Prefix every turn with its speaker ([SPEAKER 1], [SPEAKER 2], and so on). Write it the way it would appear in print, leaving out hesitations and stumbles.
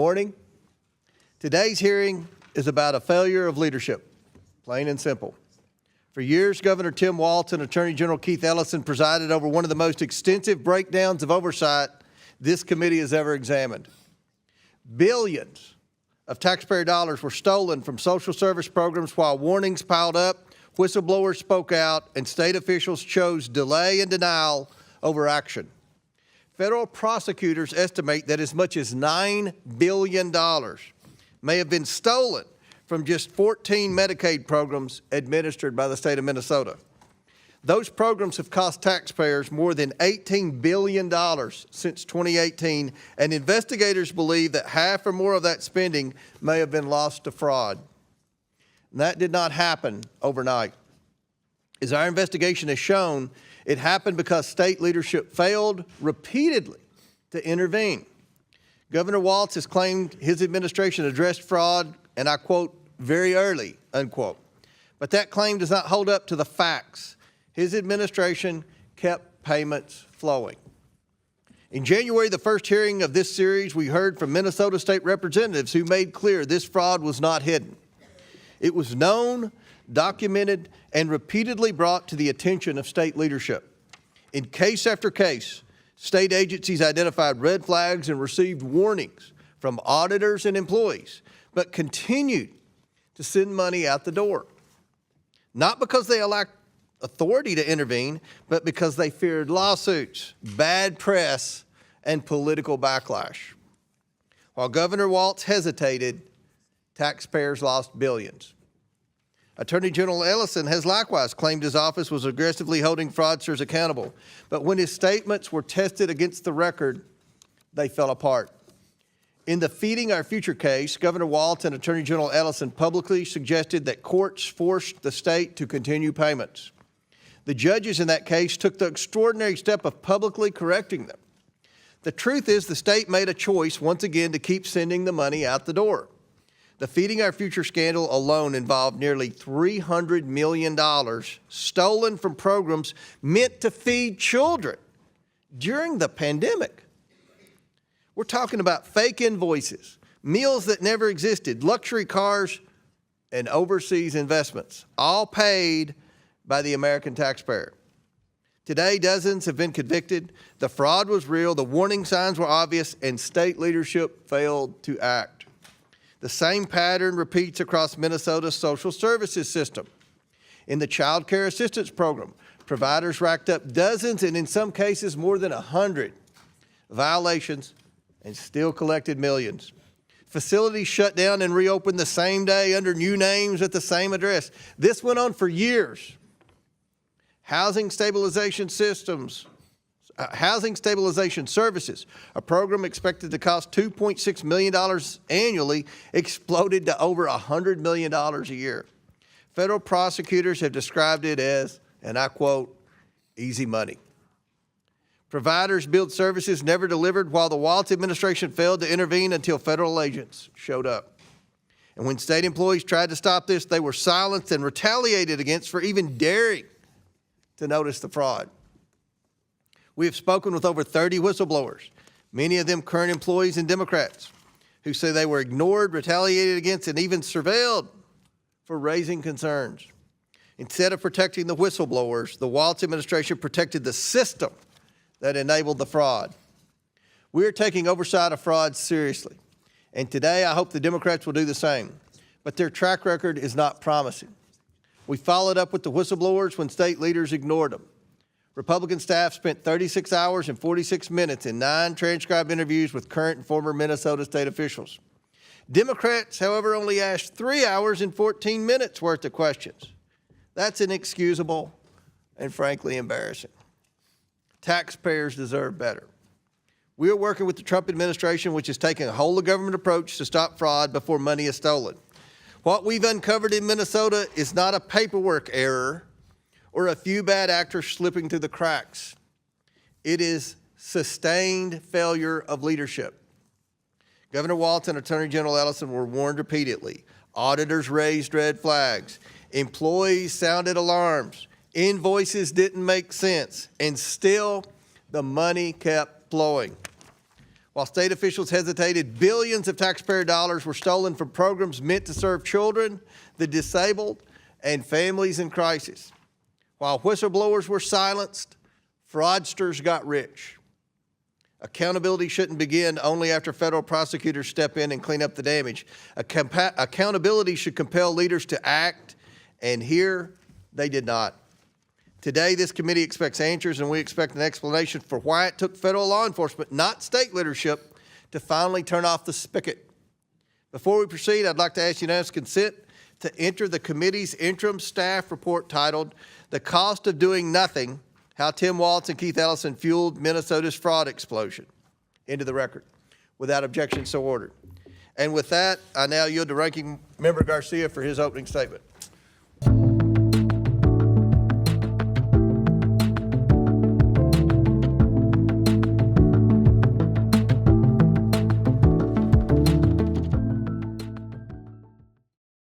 [SPEAKER 1] morning. Today's hearing is about a failure of leadership, plain and simple. For years, Governor Tim Walz and Attorney General Keith Ellison presided over one of the most extensive breakdowns of oversight this committee has ever examined. Billions of taxpayer dollars were stolen from social service programs while warnings piled up, whistleblowers spoke out, and state officials chose delay and denial over action. Federal prosecutors estimate that as much as $9 billion may have been stolen from just 14 Medicaid programs administered by the state of Minnesota. Those programs have cost taxpayers more than $18 billion since 2018, and investigators believe that half or more of that spending may have been lost to fraud. And that did not happen overnight. As our investigation has shown, it happened because state leadership failed repeatedly to intervene. Governor Walz has claimed his administration addressed fraud, and I quote, very early, unquote. But that claim does not hold up to the facts. His administration kept payments flowing. In January, the first hearing of this series, we heard from Minnesota state representatives who made clear this fraud was not hidden. It was known, documented, and repeatedly brought to the attention of state leadership. In case after case, state agencies identified red flags and received warnings from auditors and employees, but continued to send money out the door. Not because they lacked authority to intervene, but because they feared lawsuits, bad press, and political backlash. While Governor Walz hesitated, taxpayers lost billions. Attorney General Ellison has likewise claimed his office was aggressively holding fraudsters accountable, but when his statements were tested against the record, they fell apart. In the Feeding Our Future case, Governor Walz and Attorney General Ellison publicly suggested that courts forced the state to continue payments. The judges in that case took the extraordinary step of publicly correcting them. The truth is the state made a choice once again to keep sending the money out the door. The Feeding Our Future scandal alone involved nearly $300 million stolen from programs meant to feed children during the pandemic. We're talking about fake invoices, meals that never existed, luxury cars, and overseas investments, all paid by the American taxpayer. Today, dozens have been convicted. The fraud was real, the warning signs were obvious, and state leadership failed to act. The same pattern repeats across Minnesota's social services system. In the Child Care Assistance Program, providers racked up dozens and in some cases more than 100 violations and still collected millions. Facilities shut down and reopened the same day under new names at the same address. This went on for years. Housing Stabilization Services, a program expected to cost $2.6 million annually, exploded to over $100 million a year. Federal prosecutors have described it as, and I quote, easy money. Providers billed services never delivered while the Walz administration failed to intervene until federal agents showed up. And when state employees tried to stop this, they were silenced and retaliated against for even daring to notice the fraud. We have spoken with over 30 whistleblowers, many of them current employees and Democrats, who say they were ignored, retaliated against, and even surveilled for raising concerns. Instead of protecting the whistleblowers, the Walz administration protected the system that enabled the fraud. We are taking oversight of fraud seriously, and today I hope the Democrats will do the same, but their track record is not promising. We followed up with the whistleblowers when state leaders ignored them. Republican staff spent 36 hours and 46 minutes in 9 transcribed interviews with current and former Minnesota state officials. Democrats, however, only asked 3 hours and 14 minutes worth of questions. That's inexcusable and frankly embarrassing. Taxpayers deserve better. We are working with the Trump administration, which is taking a whole-of-government approach to stop fraud before money is stolen. What we've uncovered in Minnesota is not a paperwork error or a few bad actors slipping through the cracks. It is sustained failure of leadership. Governor Walz and Attorney General Ellison were warned repeatedly. Auditors raised red flags. Employees sounded alarms. Invoices didn't make sense. And still, the money kept flowing. While state officials hesitated, billions of taxpayer dollars were stolen from programs meant to serve children, the disabled, and families in crisis. While whistleblowers were silenced, fraudsters got rich. Accountability shouldn't begin only after federal prosecutors step in and clean up the damage. Accountability should compel leaders to act, and here they did not. Today, this committee expects answers, and we expect an explanation for why it took federal law enforcement, not state leadership, to finally turn off the spigot. Before we proceed, I'd like to ask unanimous consent to enter the committee's interim staff report titled, "The Cost of Doing Nothing, How Tim Walz and Keith Ellison Fueled Minnesota's Fraud Explosion," into the record. Without objection, so ordered. And with that, I now yield to Ranking Member Garcia for his opening statement.